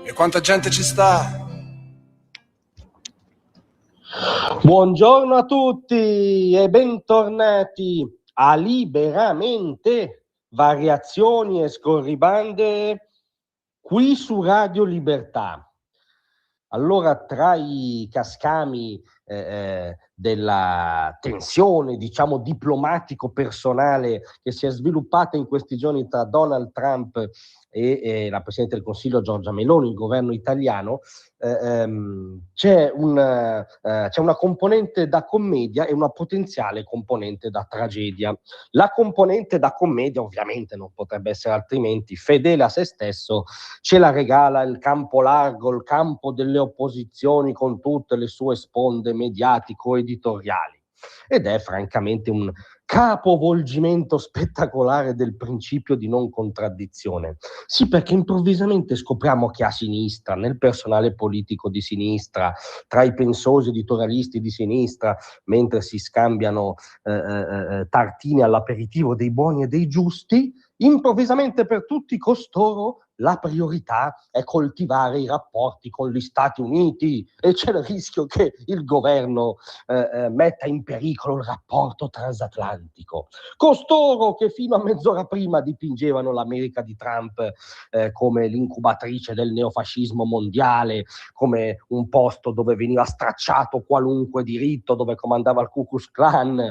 E quanta gente ci sta? Buongiorno a tutti e bentornati a Liberamente, variazioni e scorribande qui su Radio Libertà. Allora, tra i cascami della tensione, diciamo, diplomatico-personale che si è sviluppata in questi giorni tra Donald Trump e la Presidente del Consiglio Giorgia Meloni, il governo italiano, c'è una componente da commedia e una potenziale componente da tragedia. La componente da commedia, ovviamente non potrebbe essere altrimenti, fedele a se stesso, ce la regala il campo largo, il campo delle opposizioni con tutte le sue sponde mediatico-editoriali. Ed è francamente un capovolgimento spettacolare del principio di non contraddizione. Sì, perché improvvisamente scopriamo che a sinistra, nel personale politico di sinistra, tra i pensosi editorialisti di sinistra, mentre si scambiano tartine all'aperitivo dei buoni e dei giusti, improvvisamente per tutti costoro la priorità è coltivare i rapporti con gli Stati Uniti e c'è il rischio che il governo metta in pericolo il rapporto transatlantico. Costoro che fino a mezz'ora prima dipingevano l'America di Trump come l'incubatrice del neofascismo mondiale, come un posto dove veniva stracciato qualunque diritto, dove comandava il Ku Klux Klan,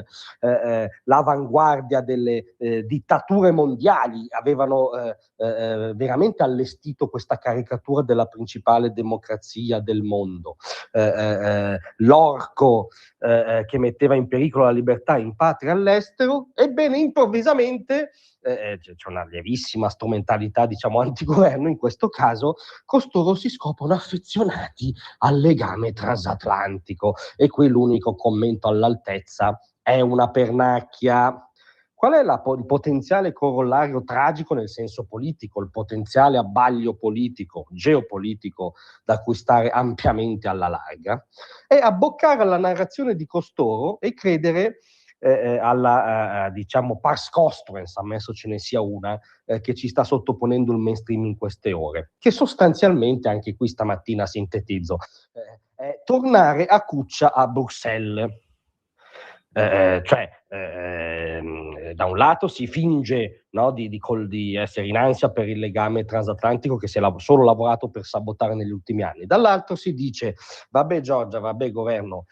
l'avanguardia delle dittature mondiali, avevano veramente allestito questa caricatura della principale democrazia del mondo. L'orco che metteva in pericolo la libertà in patria e all'estero, ebbene improvvisamente c'è una lievissima strumentalità, diciamo, antigoverno in questo caso, costoro si scoprono affezionati al legame transatlantico e qui l'unico commento all'altezza è una pernacchia. Qual è il potenziale corollario tragico nel senso politico, il potenziale abbaglio politico, geopolitico da cui stare ampiamente alla larga? È abboccare alla narrazione di costoro e credere alla, diciamo, pars construens, ammesso ce ne sia una, che ci sta sottoponendo il mainstream in queste ore, che sostanzialmente, anche qui stamattina sintetizzo, è tornare a cuccia a Bruxelles. Da un lato si finge, no, di essere in ansia per il legame transatlantico che si è solo lavorato per sabotare negli ultimi anni, dall'altro si dice vabbè Giorgia, vabbè governo,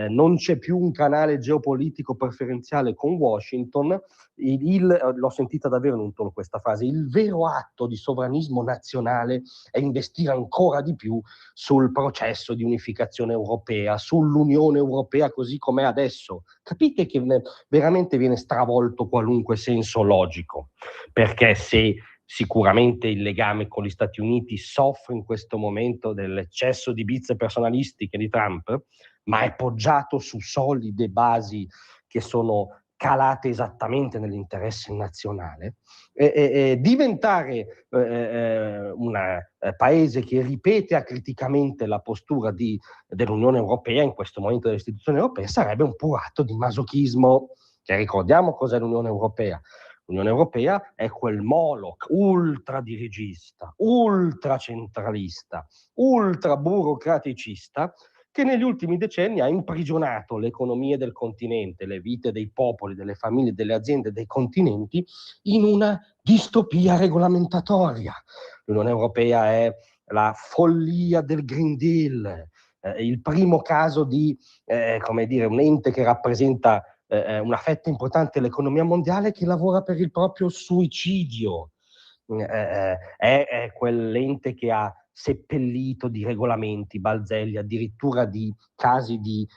non c'è più un canale geopolitico preferenziale con Washington, l'ho sentita davvero in un tono questa frase, il vero atto di sovranismo nazionale è investire ancora di più sul processo di unificazione europea, sull'Unione Europea così com'è adesso. Capite che veramente viene stravolto qualunque senso logico, perché se sicuramente il legame con gli Stati Uniti soffre in questo momento dell'eccesso di bizze personalistiche di Trump, ma è poggiato su solide basi che sono calate esattamente nell'interesse nazionale, diventare un paese che ripete acriticamente la postura dell'Unione Europea, in questo momento delle istituzioni europee, sarebbe un puro atto di masochismo, che ricordiamo cos'è l'Unione Europea. L'Unione Europea è quel Moloch ultradirigista, ultracentralista, ultraburocraticista che negli ultimi decenni ha imprigionato le economie del continente, le vite dei popoli, delle famiglie, delle aziende, dei continenti in una distopia regolamentatoria. L'Unione Europea è la follia del Green Deal, il primo caso di come dire, un ente che rappresenta una fetta importante dell'economia mondiale che lavora per il proprio suicidio. È quell'ente che ha seppellito di regolamenti, balzelli, addirittura di casi di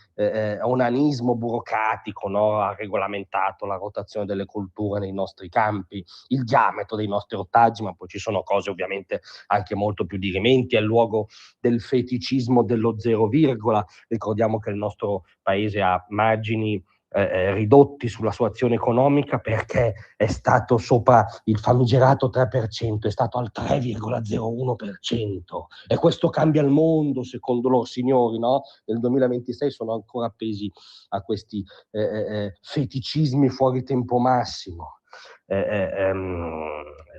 onanismo burocratico, no? Ha regolamentato la rotazione delle colture nei nostri campi, il diametro dei nostri ortaggi, ma poi ci sono cose ovviamente anche molto più dirimenti, è il luogo del feticismo dello zero virgola. Ricordiamo che il nostro paese ha margini ridotti sulla sua azione economica perché è stato sopra il famigerato 3%, è stato al 3,01%, e questo cambia il mondo secondo loro signori, no? Nel 2026 sono ancora appesi a questi feticismi fuori tempo massimo.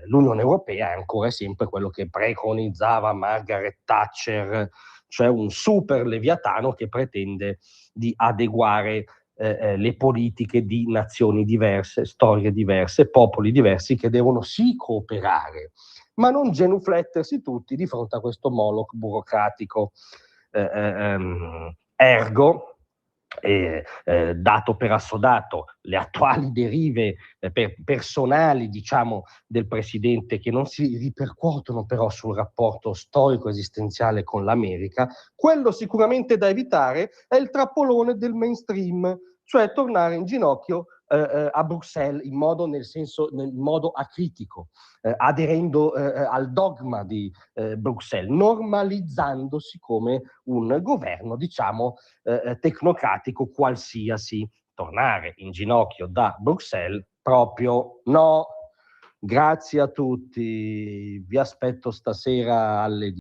l'Unione Europea è ancora sempre quello che preconizzava Margaret Thatcher, cioè un super leviatano che pretende di adeguare le politiche di nazioni diverse, storie diverse, popoli diversi che devono sì cooperare, ma non genuflettersi tutti di fronte a questo moloch burocratico. Ergo, dato per assodato le attuali derive personali, diciamo, del presidente, che non si ripercuotono però sul rapporto storico-esistenziale con l'America, quello sicuramente da evitare è il trappolone del mainstream, cioè tornare in ginocchio a Bruxelles in modo acritico, aderendo al dogma di Bruxelles, normalizzandosi come un governo, diciamo, tecnocratico qualsiasi. Tornare in ginocchio da Bruxelles proprio no. Grazie a tutti, vi aspetto stasera alle